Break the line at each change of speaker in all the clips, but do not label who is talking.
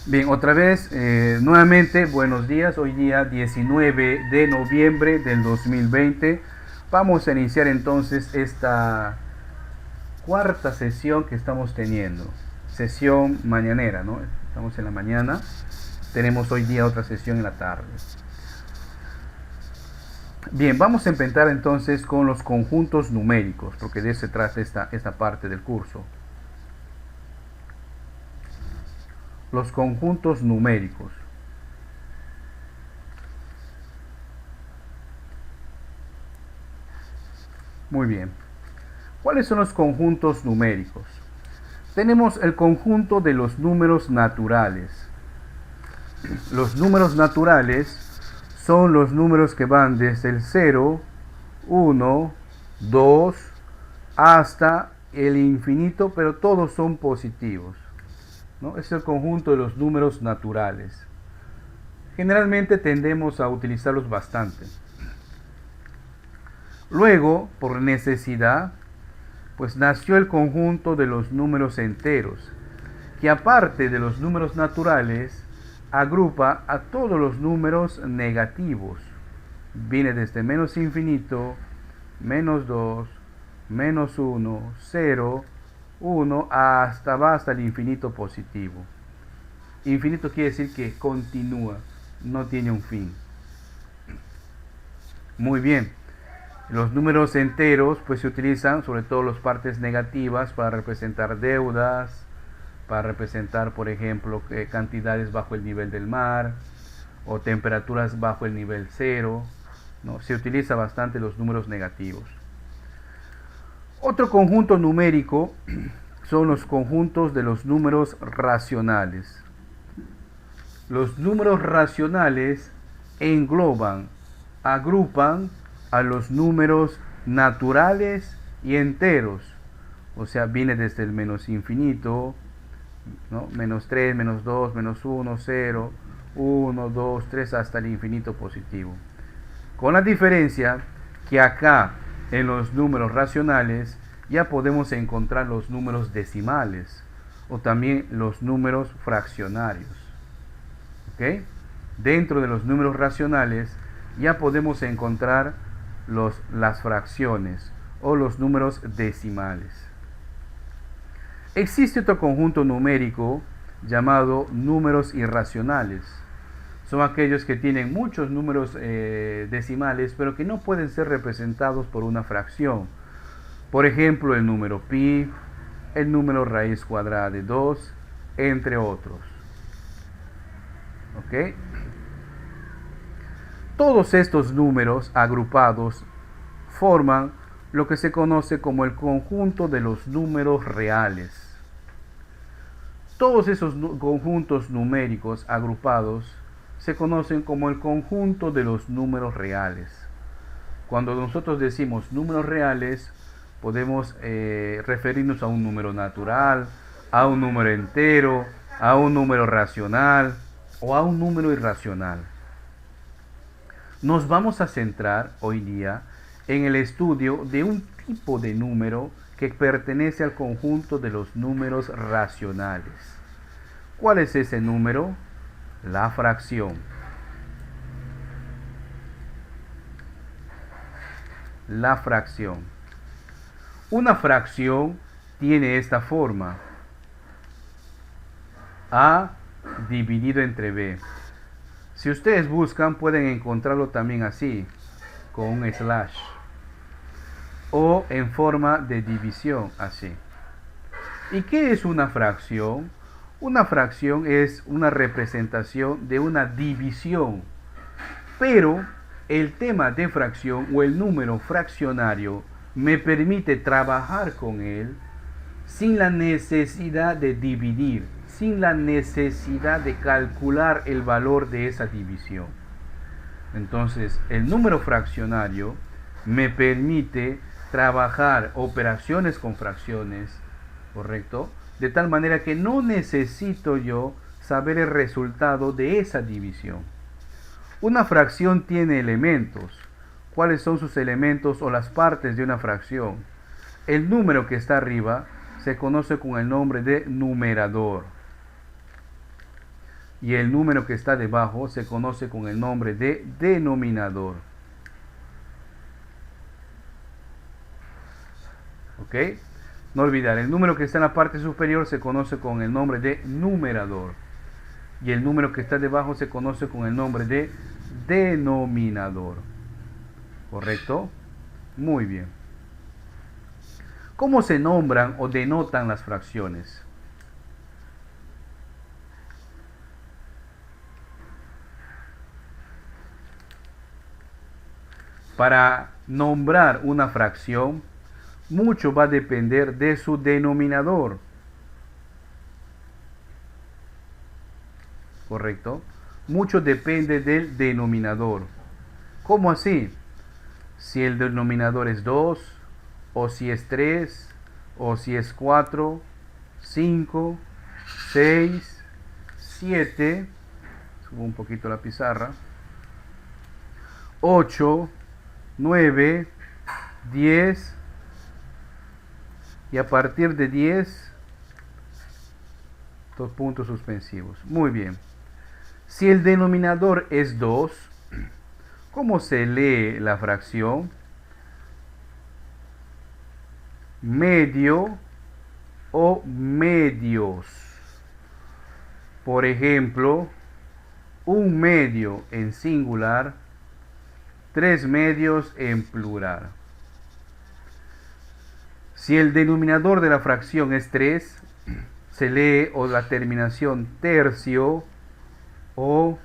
Bien, otra vez, nuevamente, buenos días. Hoy día 19 de noviembre del 2020. Vamos a iniciar entonces esta cuarta sesión que estamos teniendo. Sesión mañanera, ¿no? Estamos en la mañana. Tenemos hoy día otra sesión en la tarde. Bien, vamos a empezar entonces con los conjuntos numéricos, porque de eso se trata esta parte del curso. Los conjuntos numéricos. Muy bien. ¿Cuáles son los conjuntos numéricos? Tenemos el conjunto de los números naturales. Los números naturales son los números que van desde el 0, 1, 2 hasta el infinito, pero todos son positivos, ¿no? Es el conjunto de los números naturales. Generalmente tendemos a utilizarlos bastante. Luego, por necesidad, pues nació el conjunto de los números enteros, que aparte de los números naturales, agrupa a todos los números negativos. Viene desde menos infinito, menos 2, menos 1, 0, 1, hasta el infinito positivo. Infinito quiere decir que continúa, no tiene un fin. Muy bien. Los números enteros pues se utilizan sobre todo las partes negativas para representar deudas, para representar por ejemplo cantidades bajo el nivel del mar o temperaturas bajo el nivel cero, ¿no? Se utiliza bastante los números negativos. Otro conjunto numérico son los conjuntos de los números racionales. Los números racionales engloban, agrupan a los números naturales y enteros. O sea, viene desde el menos infinito, ¿no? Menos 3, menos 2, menos 1, 0, 1, 2, 3 hasta el infinito positivo. Con la diferencia que acá en los números racionales ya podemos encontrar los números decimales o también los números fraccionarios. ¿Okay? Dentro de los números racionales ya podemos encontrar las fracciones o los números decimales. Existe otro conjunto numérico llamado números irracionales. Son aquellos que tienen muchos números decimales, pero que no pueden ser representados por una fracción. Por ejemplo, el número pi, el número raíz cuadrada de 2, entre otros. ¿Ok? Todos estos números agrupados forman lo que se conoce como el conjunto de los números reales. Todos esos conjuntos numéricos agrupados se conocen como el conjunto de los números reales. Cuando nosotros decimos números reales, podemos referirnos a un número natural, a un número entero, a un número racional o a un número irracional. Nos vamos a centrar hoy día en el estudio de un tipo de número que pertenece al conjunto de los números racionales. ¿Cuál es ese número? La fracción. La fracción. Una fracción tiene esta forma: A dividido entre B. Si ustedes buscan, pueden encontrarlo también así, con un slash, o en forma de división, así. ¿Y qué es una fracción? Una fracción es una representación de una división, pero el tema de fracción o el número fraccionario me permite trabajar con él sin la necesidad de dividir, sin la necesidad de calcular el valor de esa división. Entonces, el número fraccionario me permite trabajar operaciones con fracciones, ¿correcto? De tal manera que no necesito yo saber el resultado de esa división. Una fracción tiene elementos. ¿Cuáles son sus elementos o las partes de una fracción? El número que está arriba se conoce con el nombre de numerador. y el número que está debajo se conoce con el nombre de denominador. ¿Ok? No olvidar, el número que está en la parte superior se conoce con el nombre de numerador y el número que está debajo se conoce con el nombre de denominador. ¿Correcto? Muy bien. ¿Cómo se nombran o denotan las fracciones? Para nombrar una fracción, mucho va a depender de su denominador. ¿Correcto? Mucho depende del denominador. ¿Cómo así? Si el denominador es 2, o si es 3, o si es 4, 5, 6, 7, subo un poquito la pizarra, 8, 9, 10, y a partir de 10, dos puntos suspensivos. Muy bien. Si el denominador es 2, ¿cómo se lee la fracción? Medio o medios. Por ejemplo, un medio en singular, 3 medios en plural. Si el denominador de la fracción es 3, se lee o la terminación tercio o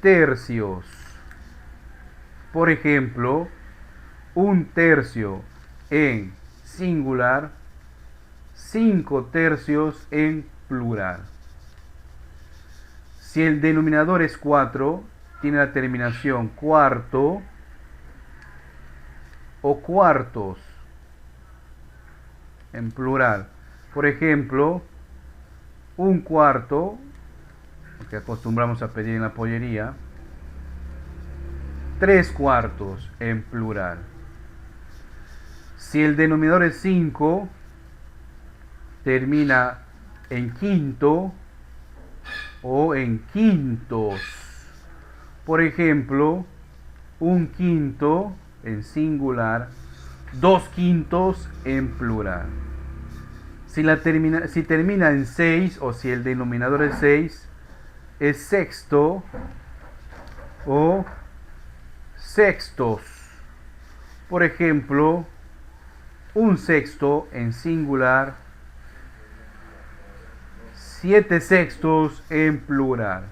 tercios. Por ejemplo, un tercio en singular, 5 tercios en plural. Si el denominador es 4, tiene la terminación cuarto o cuartos en plural. Por ejemplo, un cuarto, que acostumbramos a pedir en la pollería, 3 cuartos en plural. Si el denominador es 5, termina en quinto o en quintos. Por ejemplo, un quinto en singular, 2 quintos en plural. Si termina en 6 o si el denominador es 6, es sexto o sextos. Por ejemplo, un sexto en singular, 7 sextos en plural.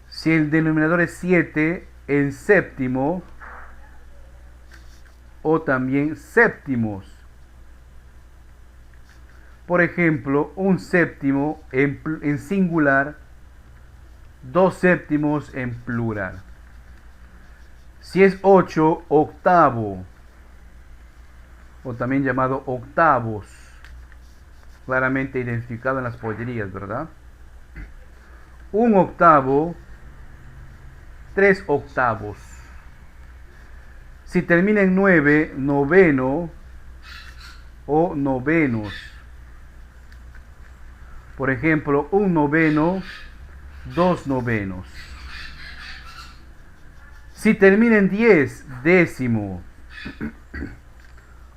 Si el denominador es 7, en séptimo o también séptimos. Por ejemplo, un séptimo en singular, 2 séptimos en plural. Si es 8, octavo, o también llamado octavos, claramente identificado en las pollerías, ¿verdad? Un octavo, 3 octavos. Si termina en 9, noveno o novenos. Por ejemplo, un noveno, 2 novenos. Si termina en 10, décimo.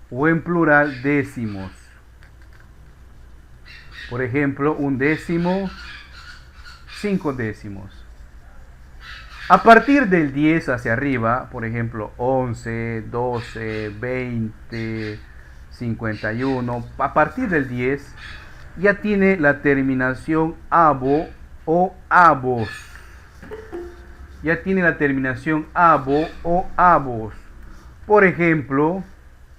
O en plural, décimos. Por ejemplo, un décimo, 5 décimos. A partir del 10 hacia arriba, por ejemplo, 11, 12, 20, 51, a partir del 10 ya tiene la terminación abo o abos. Ya tiene la terminación abo o abos. Por ejemplo,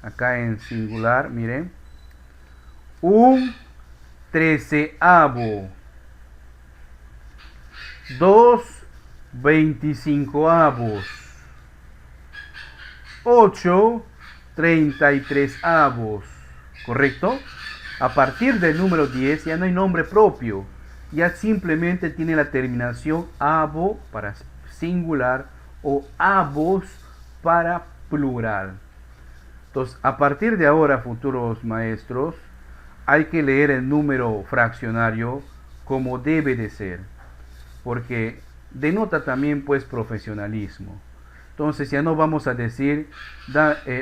acá en singular, miren, un treceavo, 2 veinticincoavos, 8 33avos, ¿correcto? A partir del número 10 ya no hay nombre propio, ya simplemente tiene la terminación avo para singular o avos para plural. Entonces, a partir de ahora, futuros maestros, hay que leer el número fraccionario como debe de ser, porque denota también pues profesionalismo. Entonces ya no vamos a decir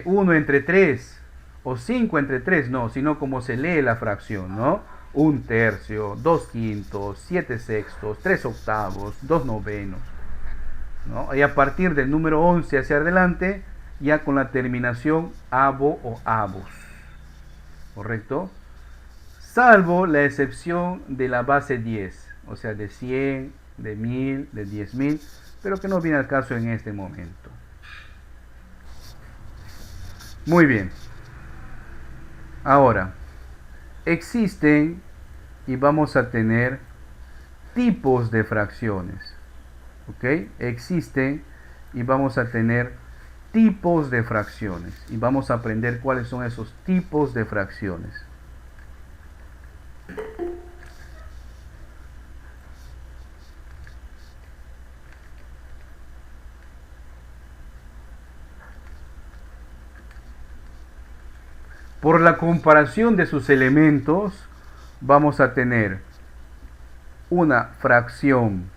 1 entre 3 o 5 entre 3, no, sino como se lee la fracción, ¿no? 1/3, 2/5, 7/6, 3/8, 2/9, ¿no? Y a partir del número 11 hacia adelante, ya con la terminación avo o avos, ¿correcto? Salvo la excepción de la base 10, o sea, de 100, de 1000, de 10.000, pero que no viene al caso en este momento. Muy bien. Ahora, existen y vamos a tener tipos de fracciones. ¿Ok? Existen y vamos a tener tipos de fracciones. Y vamos a aprender cuáles son esos tipos de fracciones. Por la comparación de sus elementos, vamos a tener una fracción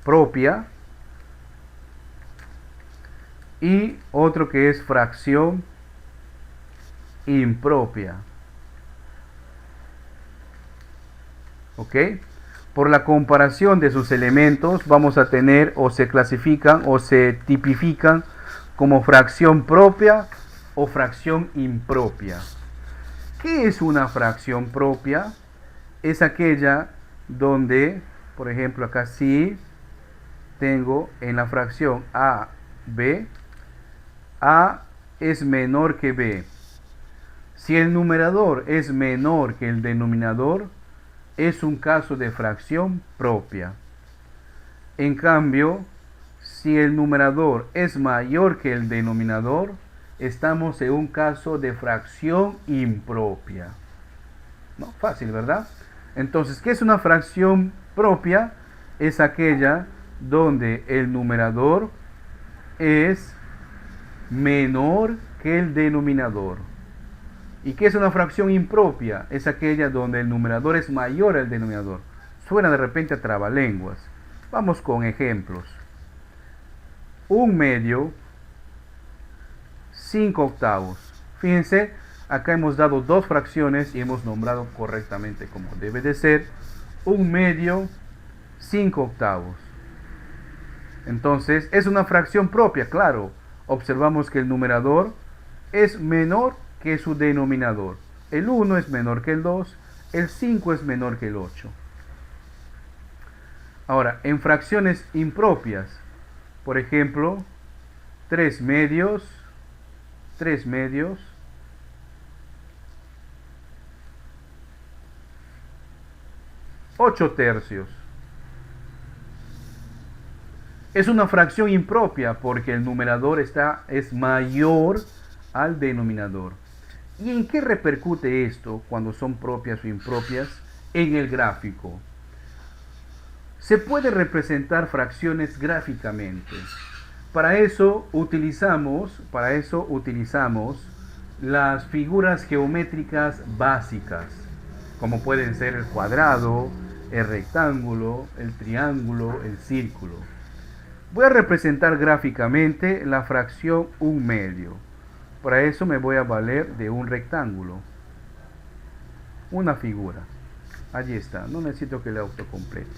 propia y otro que es fracción impropia. ¿Ok? Por la comparación de sus elementos, vamos a tener o se clasifican o se tipifican como fracción propia o fracción impropia. ¿Qué es una fracción propia? Es aquella donde, por ejemplo, acá sí tengo en la fracción A, B, A es menor que B. Si el numerador es menor que el denominador, es un caso de fracción propia. En cambio, si el numerador es mayor que el denominador, estamos en un caso de fracción impropia. ¿No? Fácil, ¿verdad? Entonces, ¿qué es una fracción propia? Es aquella donde el numerador es menor que el denominador. ¿Y qué es una fracción impropia? Es aquella donde el numerador es mayor al denominador. Suena de repente a trabalenguas. Vamos con ejemplos. 1/2, 5/8. Fíjense, acá hemos dado dos fracciones y hemos nombrado correctamente como debe de ser. 1/2, 5/8. Entonces, es una fracción propia, claro. Observamos que el numerador es menor que su denominador. El 1 es menor que el 2, el 5 es menor que el 8. Ahora, en fracciones impropias, por ejemplo, 3/2, 3/2, 8/3. Es una fracción impropia porque el numerador es mayor al denominador. ¿Y en qué repercute esto cuando son propias o impropias? En el gráfico. Se puede representar fracciones gráficamente. Para eso utilizamos las figuras geométricas básicas, como pueden ser el cuadrado, el rectángulo, el triángulo, el círculo. Voy a representar gráficamente la fracción 1/2. Para eso me voy a valer de un rectángulo, una figura. Allí está, no necesito que le autocomplete.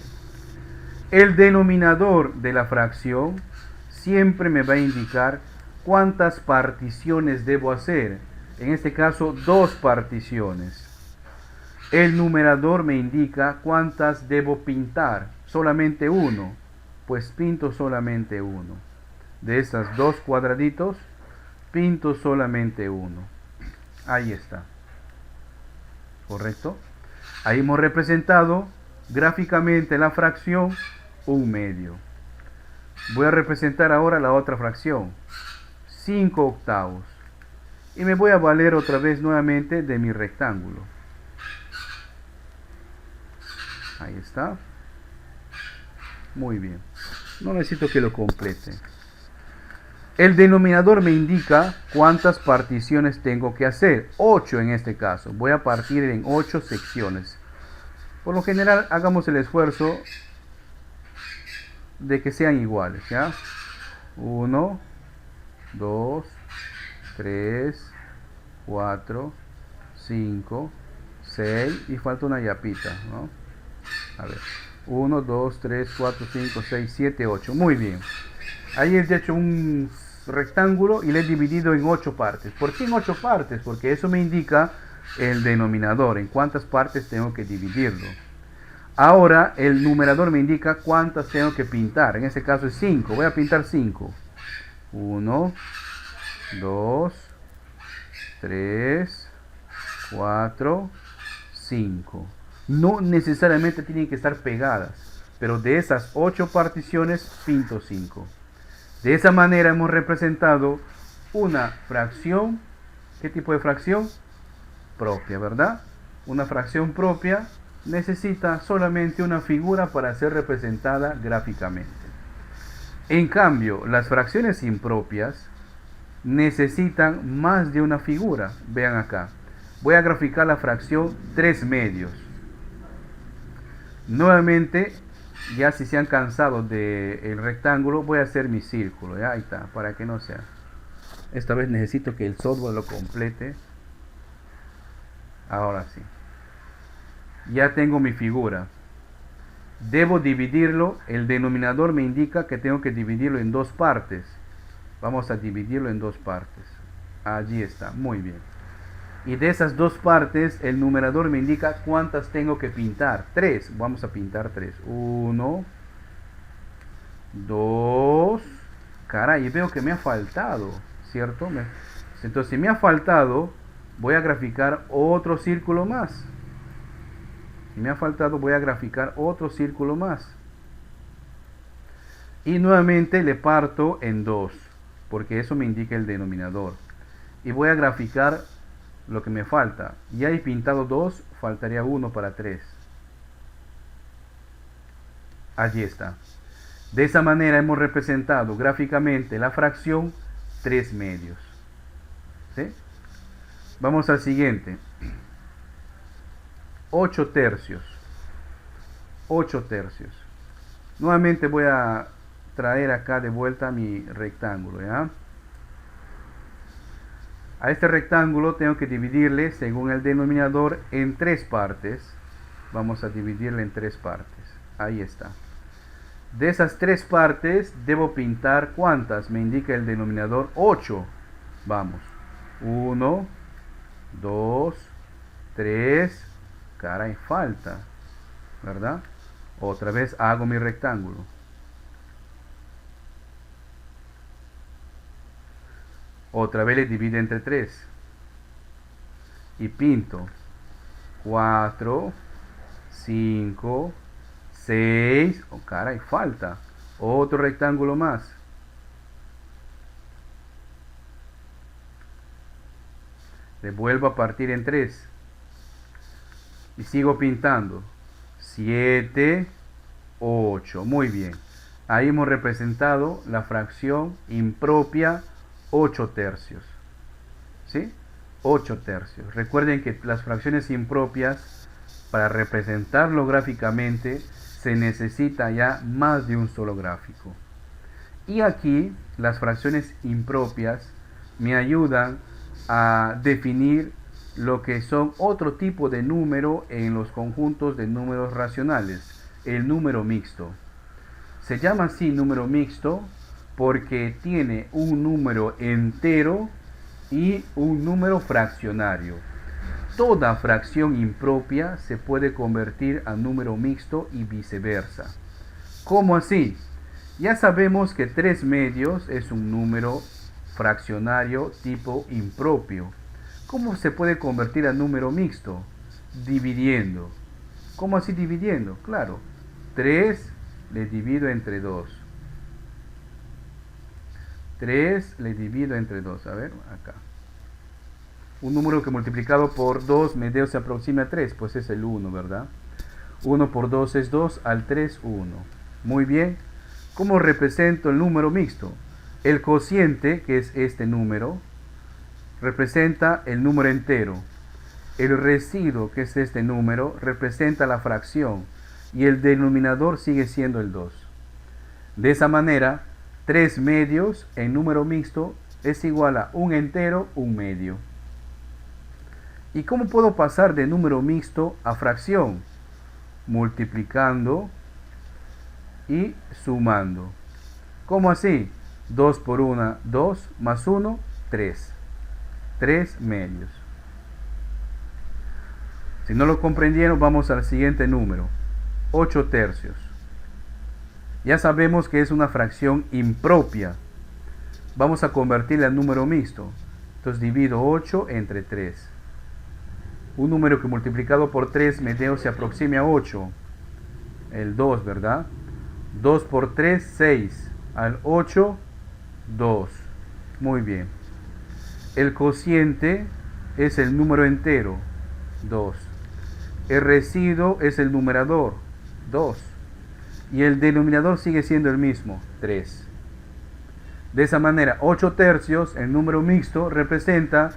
El denominador de la fracción siempre me va a indicar cuántas particiones debo hacer. En este caso, 2 particiones. El numerador me indica cuántas debo pintar. Solamente 1. Pues pinto solamente 1. De esas 2 cuadraditos, pinto solamente 1. Ahí está. ¿Correcto? Ahí hemos representado gráficamente la fracción 1/2. Voy a representar ahora la otra fracción, 5/8. Y me voy a valer otra vez nuevamente de mi rectángulo. Ahí está. Muy bien. No necesito que lo complete. El denominador me indica cuántas particiones tengo que hacer. 8 en este caso. Voy a partir en 8 secciones. Por lo general, hagamos el esfuerzo de que sean iguales, ¿ya? 1, 2, 3, 4, 5, 6 y falta una yapita, ¿no? A ver, 1, 2, 3, 4, 5, 6, 7, 8. Muy bien. Ahí he hecho un rectángulo y le he dividido en 8 partes. ¿Por qué en 8 partes? Porque eso me indica el denominador, en cuántas partes tengo que dividirlo. Ahora el numerador me indica cuántas tengo que pintar. En este caso es 5. Voy a pintar 5. 1, 2, 3, 4, 5. No necesariamente tienen que estar pegadas, pero de esas 8 particiones pinto 5. De esa manera hemos representado una fracción. ¿Qué tipo de fracción? Propia, ¿verdad? Una fracción propia necesita solamente una figura para ser representada gráficamente. En cambio, las fracciones impropias necesitan más de una figura. Vean acá. Voy a graficar la fracción 3 medios. Nuevamente, ya si se han cansado del rectángulo, voy a hacer mi círculo. ¿Ya? Ahí está, para que no sea. Esta vez necesito que el software lo complete. Ahora sí. Ya tengo mi figura. Debo dividirlo. El denominador me indica que tengo que dividirlo en 2 partes. Vamos a dividirlo en 2 partes. Allí está, muy bien. Y de esas 2 partes, el numerador me indica cuántas tengo que pintar. 3. Vamos a pintar 3. 1, 2. Caray, veo que me ha faltado, ¿cierto? Entonces, si me ha faltado, voy a graficar otro círculo más. Si me ha faltado, voy a graficar otro círculo más. Y nuevamente le parto en 2, porque eso me indica el denominador. Y voy a graficar lo que me falta. Ya he pintado 2, faltaría 1 para 3. Allí está. De esa manera hemos representado gráficamente la fracción 3 medios. ¿Sí? Vamos al siguiente. 8 tercios. 8 tercios. Nuevamente voy a traer acá de vuelta mi rectángulo, ¿ya? A este rectángulo tengo que dividirle, según el denominador, en 3 partes. Vamos a dividirle en 3 partes. Ahí está. De esas 3 partes debo pintar ¿cuántas? Me indica el denominador 8. Vamos. 1, 2, 3. Caray, falta, ¿verdad? Otra vez hago mi rectángulo. Otra vez le divido entre 3. Y pinto 4, 5, 6. Oh, caray, falta. Otro rectángulo más. Le vuelvo a partir en 3. Y sigo pintando. 7, 8. Muy bien. Ahí hemos representado la fracción impropia 8 tercios. ¿Sí? 8 tercios. Recuerden que las fracciones impropias, para representarlo gráficamente, se necesita ya más de un solo gráfico. Y aquí las fracciones impropias me ayudan a definir lo que son otro tipo de número en los conjuntos de números racionales, el número mixto. Se llama así número mixto porque tiene un número entero y un número fraccionario. Toda fracción impropia se puede convertir a número mixto y viceversa. ¿Cómo así? Ya sabemos que 3 medios es un número fraccionario tipo impropio. ¿Cómo se puede convertir a número mixto? Dividiendo. ¿Cómo así dividiendo? Claro, 3 le divido entre 2. 3 le divido entre 2. A ver, acá. Un número que multiplicado por 2 medios se aproxima a 3, pues es el 1, ¿verdad? 1 por 2 es 2, al 3, 1. Muy bien. ¿Cómo represento el número mixto? El cociente, que es este número, representa el número entero. el residuo, que es este número, representa la fracción y el denominador sigue siendo el 2. De esa manera, 3 medios en número mixto es igual a un entero, un medio. ¿Y cómo puedo pasar de número mixto a fracción? Multiplicando y sumando. ¿Cómo así? 2 por 1, 2, más 1, 3. 3 medios. Si no lo comprendieron, vamos al siguiente número. 8 tercios. Ya sabemos que es una fracción impropia. Vamos a convertirla en número mixto. Entonces divido 8 entre 3. Un número que multiplicado por 3 medios se aproxime a 8. El 2, ¿verdad? 2 por 3, 6. Al 8, 2. Muy bien. El cociente es el número entero, 2. El residuo es el numerador, 2. Y el denominador sigue siendo el mismo, 3. De esa manera, 8 tercios, el número mixto, representa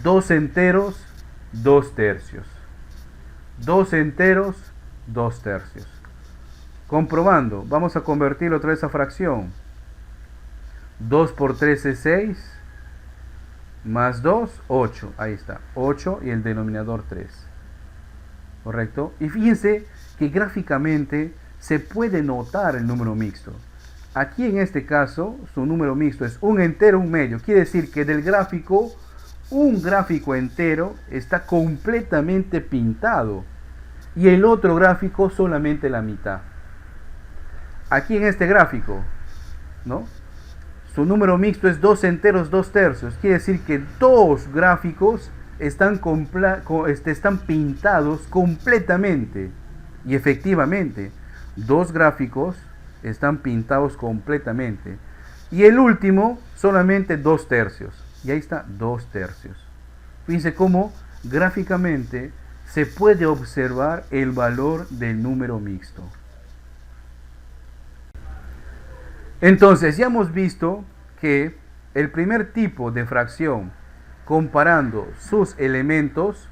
2 enteros, 2 tercios. 2 enteros, 2 tercios. Comprobando, vamos a convertirlo otra vez a fracción. 2 por 3 es 6, más 2, 8. Ahí está, 8 y el denominador 3. ¿Correcto? Y fíjense que gráficamente se puede notar el número mixto. Aquí en este caso, su número mixto es un entero, un medio. Quiere decir que del gráfico, un gráfico entero está completamente pintado y el otro gráfico solamente la mitad. Aquí en este gráfico, ¿no? Su número mixto es 2 enteros, 2 tercios. Quiere decir que dos gráficos están pintados completamente. Y efectivamente, dos gráficos están pintados completamente. Y el último, solamente 2 tercios. Y ahí está, 2 tercios. Fíjense cómo gráficamente se puede observar el valor del número mixto. Entonces, ya hemos visto que el primer tipo de fracción, comparando sus elementos,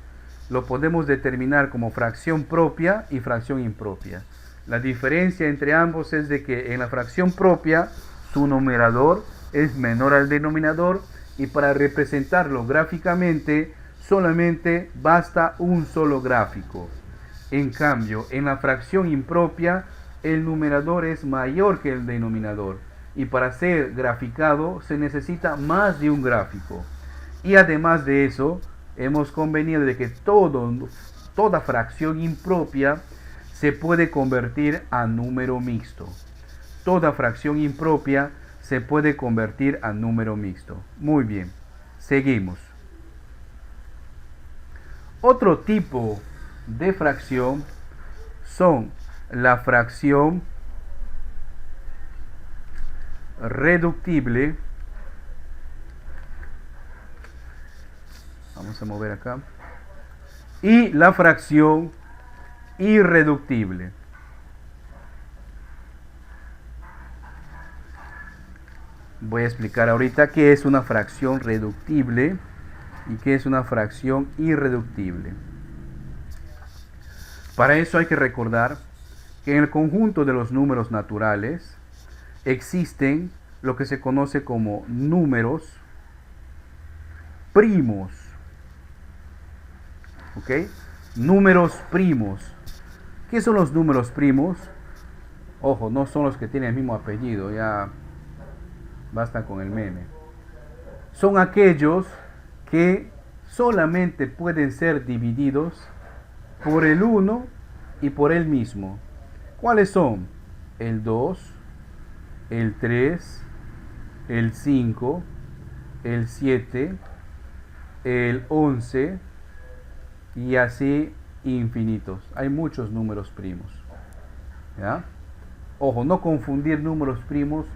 lo podemos determinar como fracción propia y fracción impropia. La diferencia entre ambos es de que en la fracción propia, su numerador es menor al denominador y para representarlo gráficamente solamente basta un solo gráfico. En cambio, en la fracción impropia, el numerador es mayor que el denominador y para ser graficado se necesita más de un gráfico. Y además de eso, hemos convenido de que toda fracción impropia se puede convertir a número mixto. Toda fracción impropia se puede convertir a número mixto. Muy bien, seguimos. Otro tipo de fracción son la fracción reductible. Vamos a mover acá. Y la fracción irreductible. Voy a explicar ahorita qué es una fracción reductible y qué es una fracción irreductible. Para eso hay que recordar que en el conjunto de los números naturales existen lo que se conoce como números primos. ¿Ok? Números primos. ¿Qué son los números primos? Ojo, no son los que tienen el mismo apellido, ya basta con el meme. Son aquellos que solamente pueden ser divididos por el 1 y por el mismo. ¿Cuáles son? El 2, el 3, el 5, el 7, el 11 y así infinitos. Hay muchos números primos. ¿Ya? Ojo, no confundir números primos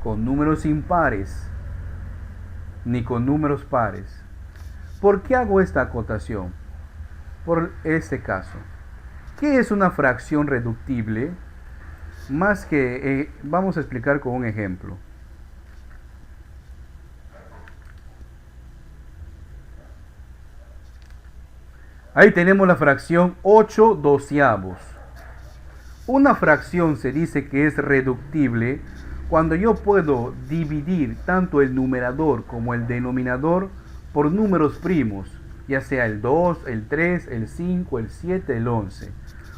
con números impares ni con números pares. ¿Por qué hago esta acotación? Por este caso. ¿Qué es una fracción reductible? Más que vamos a explicar con un ejemplo. Ahí tenemos la fracción 8 doceavos. Una fracción se dice que es reductible cuando yo puedo dividir tanto el numerador como el denominador por números primos, ya sea el 2, el 3, el 5, el 7, el 11.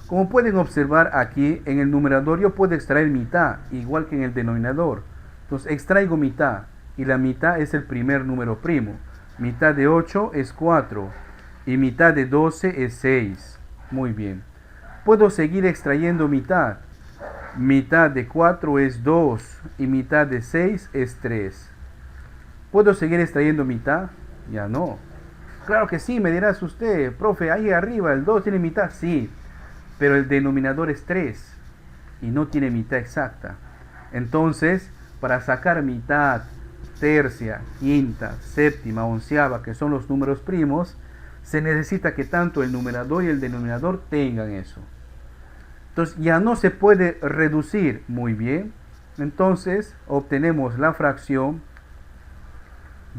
Como pueden observar aquí, en el numerador yo puedo extraer mitad, igual que en el denominador. Entonces extraigo mitad, y la mitad es el primer número primo. Mitad de 8 es 4, y mitad de 12 es 6. Muy bien. Puedo seguir extrayendo mitad. Mitad de 4 es 2, y mitad de 6 es 3. ¿Puedo seguir extrayendo mitad? Ya no. Claro que sí, me dirás usted, profe, ahí arriba el 2 tiene mitad. Sí, pero el denominador es 3 y no tiene mitad exacta. Entonces, para sacar mitad, tercia, quinta, séptima, onceava, que son los números primos, se necesita que tanto el numerador y el denominador tengan eso. Entonces ya no se puede reducir. Muy bien. Entonces obtenemos la fracción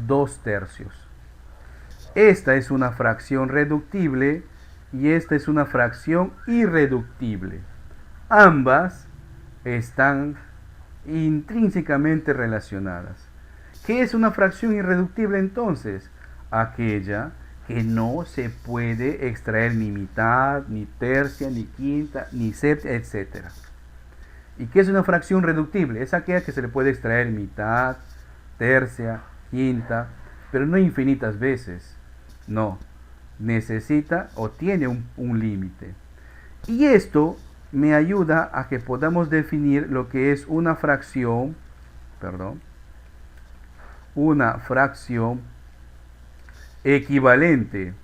2 tercios. Esta es una fracción reductible y esta es una fracción irreductible. Ambas están intrínsecamente relacionadas. ¿Qué es una fracción irreductible entonces? Aquella que no se puede extraer ni mitad, ni tercia, ni quinta, ni séptima, etc. ¿Y qué es una fracción reductible? Es aquella que se le puede extraer mitad, tercia, quinta, pero no infinitas veces. No, necesita o tiene un límite. Y esto me ayuda a que podamos definir lo que es una fracción, una fracción equivalente.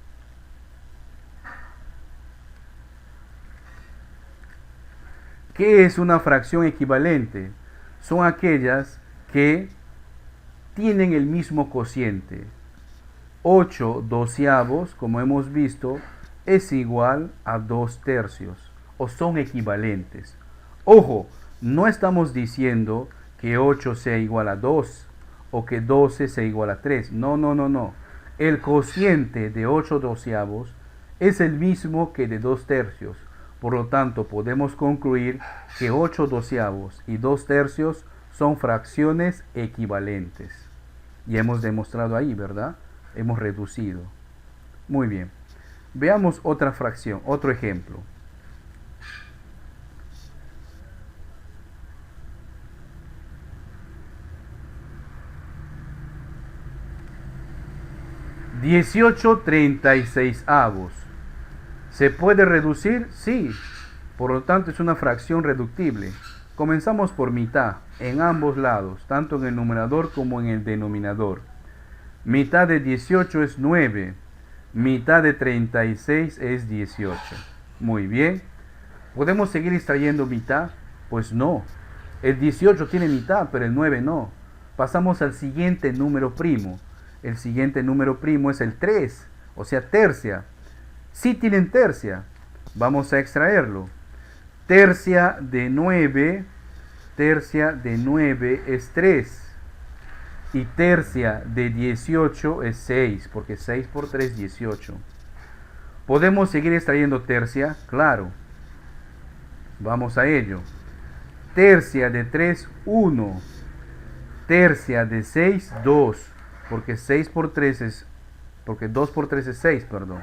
¿Qué es una fracción equivalente? Son aquellas que tienen el mismo cociente. 8 doceavos, como hemos visto, es igual a 2 tercios, o son equivalentes. Ojo, no estamos diciendo que 8 sea igual a 2, o que 12 sea igual a 3. No, no, no, no. El cociente de 8 doceavos es el mismo que de 2 tercios. Por lo tanto, podemos concluir que 8 doceavos y 2 tercios son fracciones equivalentes. Y hemos demostrado ahí, ¿verdad? Hemos reducido. Muy bien. Veamos otra fracción, otro ejemplo. (18/36). ¿Se puede reducir? Sí. Por lo tanto, es una fracción reductible. Comenzamos por mitad, en ambos lados, tanto en el numerador como en el denominador. Mitad de 18 es 9. Mitad de 36 es 18. Muy bien. ¿Podemos seguir extrayendo mitad? Pues no. El 18 tiene mitad, pero el 9 no. Pasamos al siguiente número primo. El siguiente número primo es el 3, o sea, tercia. Sí tienen tercia. Vamos a extraerlo. Tercia de 9 es 3. Y tercia de 18 es 6, porque 6 por 3 es 18. ¿Podemos seguir extrayendo tercia? Claro. Vamos a ello. Tercia de 3, 1. Tercia de 6, 2. Porque 6 por 3 es... Porque 2 por 3 es 6, perdón.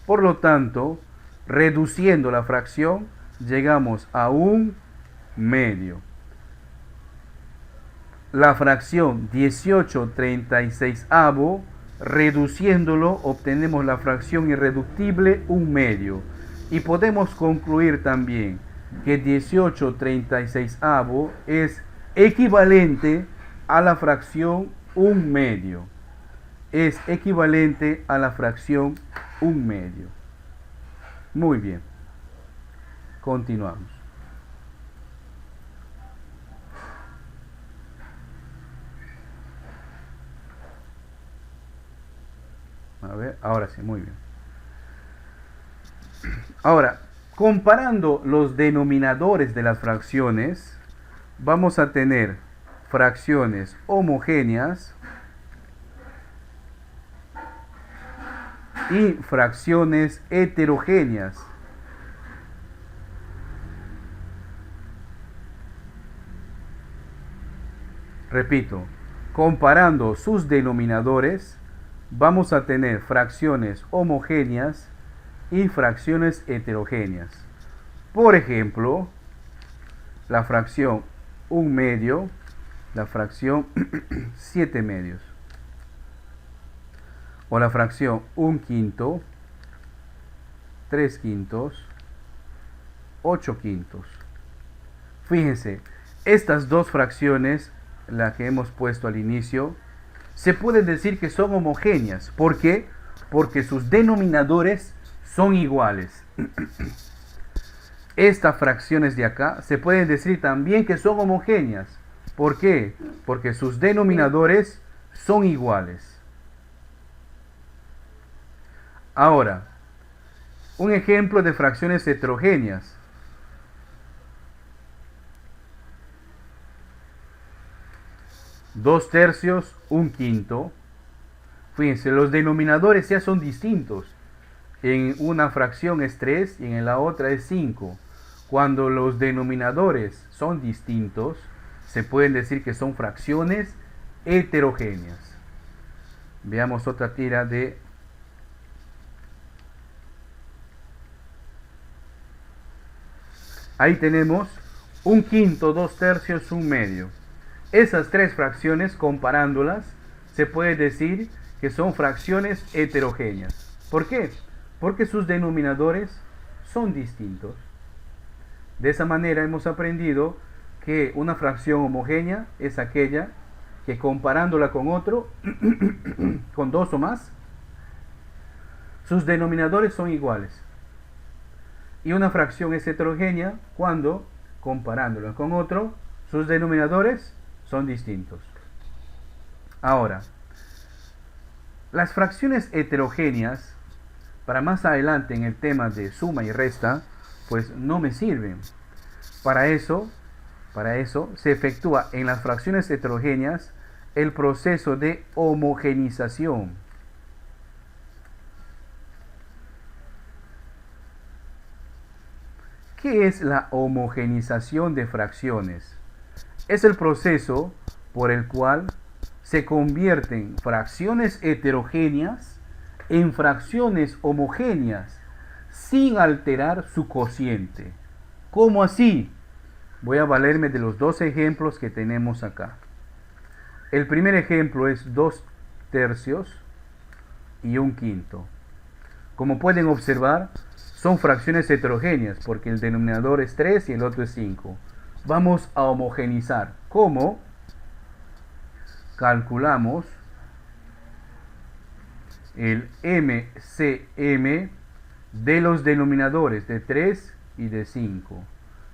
Por lo tanto, reduciendo la fracción, llegamos a un medio. La fracción 18/36, reduciéndolo, obtenemos la fracción irreductible un medio. Y podemos concluir también que 18/36 es equivalente a la fracción un medio. Es equivalente a la fracción un medio. Muy bien. Continuamos. A ver, ahora sí, muy bien. Ahora, comparando los denominadores de las fracciones, vamos a tener fracciones homogéneas y fracciones heterogéneas. Repito, comparando sus denominadores, vamos a tener fracciones homogéneas y fracciones heterogéneas. Por ejemplo, la fracción 1 medio, la fracción 7 medios. O la fracción 1 quinto, 3 quintos, 8 quintos. Fíjense, estas dos fracciones, las que hemos puesto al inicio, se puede decir que son homogéneas. ¿Por qué? Porque sus denominadores son iguales. Estas fracciones de acá se pueden decir también que son homogéneas. ¿Por qué? Porque sus denominadores son iguales. Ahora, un ejemplo de fracciones heterogéneas. Dos tercios, un quinto. Fíjense, los denominadores ya son distintos. En una fracción es 3 y en la otra es 5. Cuando los denominadores son distintos, se pueden decir que son fracciones heterogéneas. Veamos otra tira de... Ahí tenemos un quinto, dos tercios, un medio. Esas tres fracciones, comparándolas, se puede decir que son fracciones heterogéneas. ¿Por qué? Porque sus denominadores son distintos. De esa manera hemos aprendido que una fracción homogénea es aquella que comparándola con otro, con dos o más, sus denominadores son iguales. Y una fracción es heterogénea cuando, comparándola con otro, sus denominadores son distintos. Ahora, las fracciones heterogéneas, para más adelante en el tema de suma y resta, pues no me sirven. Para eso se efectúa en las fracciones heterogéneas el proceso de homogenización. ¿Qué es la homogenización de fracciones? Es el proceso por el cual se convierten fracciones heterogéneas en fracciones homogéneas sin alterar su cociente. ¿Cómo así? Voy a valerme de los dos ejemplos que tenemos acá. El primer ejemplo es 2 tercios y 1 quinto. Como pueden observar, son fracciones heterogéneas porque el denominador es 3 y el otro es 5. Vamos a homogenizar. ¿Cómo? Calculamos el MCM de los denominadores de 3 y de 5.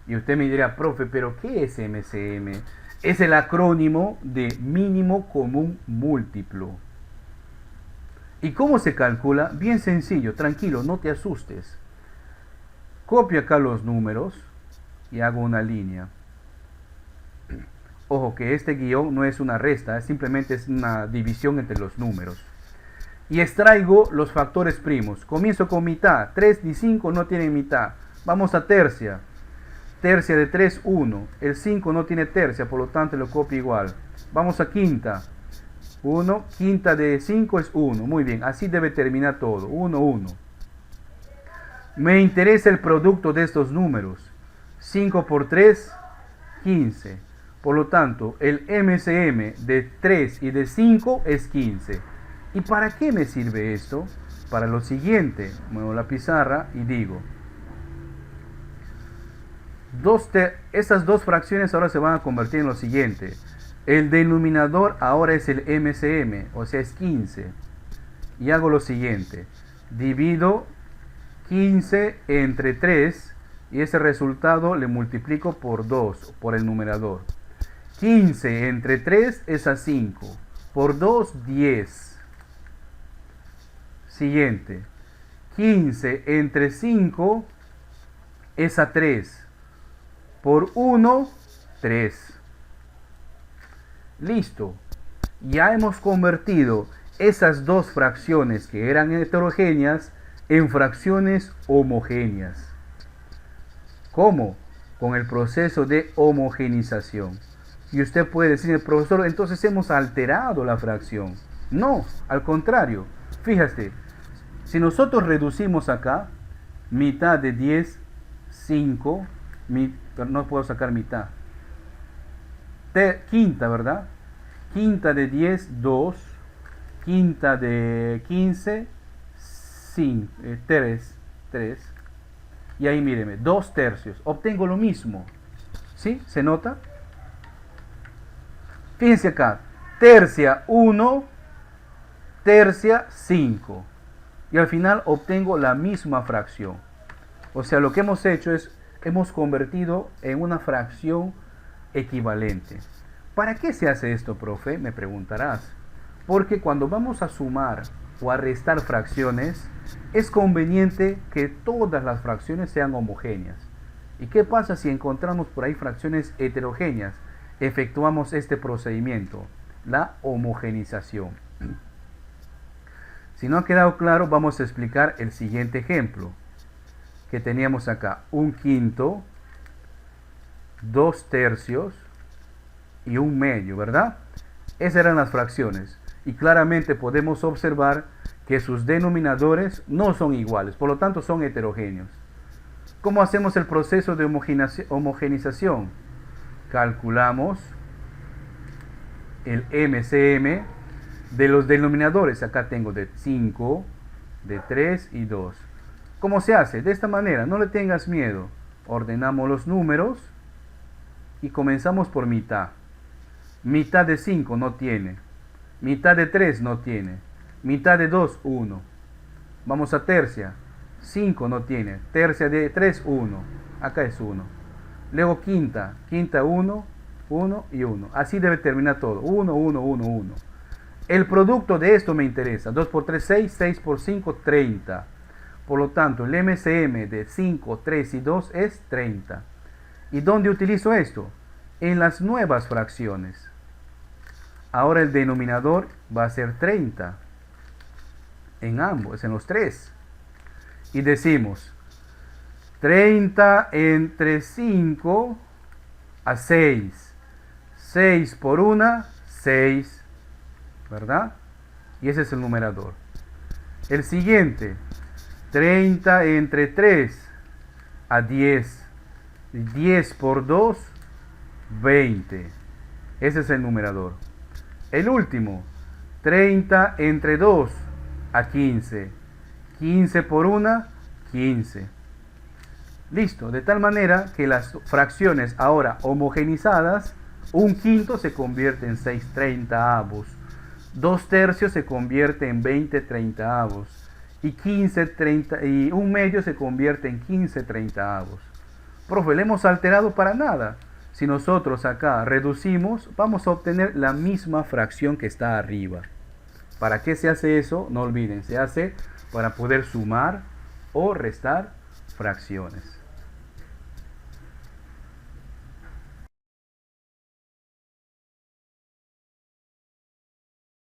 Y usted me dirá, profe, ¿pero qué es MCM? Es el acrónimo de mínimo común múltiplo. ¿Y cómo se calcula? Bien sencillo, tranquilo, no te asustes. Copio acá los números y hago una línea. Ojo que este guión no es una resta, simplemente es una división entre los números. Y extraigo los factores primos. Comienzo con mitad. 3 y 5 no tienen mitad. Vamos a tercia. Tercia de 3, 1. El 5 no tiene tercia, por lo tanto lo copio igual. Vamos a quinta. 1. Quinta de 5 es 1. Muy bien, así debe terminar todo. 1, 1. Me interesa el producto de estos números. 5 por 3, 15. Por lo tanto, el MCM de 3 y de 5 es 15. ¿Y para qué me sirve esto? Para lo siguiente. Muevo la pizarra y digo. Estas dos fracciones ahora se van a convertir en lo siguiente. El denominador ahora es el MCM, o sea es 15. Y hago lo siguiente. Divido 15 entre 3 y ese resultado le multiplico por 2, por el numerador. 15 entre 3 es a 5. Por 2, 10. Siguiente. 15 entre 5 es a 3. Por 1, 3. Listo. Ya hemos convertido esas dos fracciones que eran heterogéneas en fracciones homogéneas. ¿Cómo? Con el proceso de homogenización. Y usted puede decir, profesor, entonces hemos alterado la fracción. No, al contrario. Fíjate, si nosotros reducimos acá, mitad de 10, 5, pero no puedo sacar mitad. Quinta, ¿verdad? Quinta de 10, 2. Quinta de 15, 5, 3. Y ahí míreme, 2 tercios. Obtengo lo mismo. ¿Sí? ¿Se nota? Fíjense acá. Tercia 1, tercia 5. Y al final obtengo la misma fracción. O sea, lo que hemos hecho es, hemos convertido en una fracción equivalente. ¿Para qué se hace esto, profe? Me preguntarás. Porque cuando vamos a sumar o a restar fracciones, es conveniente que todas las fracciones sean homogéneas. ¿Y qué pasa si encontramos por ahí fracciones heterogéneas? Efectuamos este procedimiento, la homogenización. Si no ha quedado claro, vamos a explicar el siguiente ejemplo que teníamos acá. 1/5, 2 tercios y 1/2, ¿verdad? Esas eran las fracciones. Y claramente podemos observar que sus denominadores no son iguales, por lo tanto son heterogéneos. ¿Cómo hacemos el proceso de homogenización? Calculamos el MCM de los denominadores. Acá tengo de 5, de 3 y 2. ¿Cómo se hace? De esta manera, no le tengas miedo. Ordenamos los números y comenzamos por mitad. Mitad de 5 no tiene. Mitad de 3 no tiene. Mitad de 2, 1. Vamos a tercia. 5 no tiene. Tercia de 3, 1. Acá es 1. Luego quinta. Quinta 1, 1 y 1. Así debe terminar todo. 1, 1, 1, 1. El producto de esto me interesa. 2 por 3, 6. 6 por 5, 30. Por lo tanto, el MCM de 5, 3 y 2 es 30. ¿Y dónde utilizo esto? En las nuevas fracciones. Ahora el denominador va a ser 30. En ambos, en los tres. Y decimos 30 entre 5 a 6. 6 por 1, 6. ¿Verdad? Y ese es el numerador. El siguiente, 30 entre 3 a 10. 10 por 2, 20. Ese es el numerador. El último, 30 entre 2 a 15. 15 por 1, 15. Listo, de tal manera que las fracciones ahora homogenizadas, 1/5 se convierte en 6/30. 2 tercios se convierte en 20/30. Y 15/30 y 1/2 se convierte en 15/30. Profe, ¿le hemos alterado? Para nada. Si nosotros acá reducimos, vamos a obtener la misma fracción que está arriba. ¿Para qué se hace eso? No olviden, se hace para poder sumar o restar fracciones.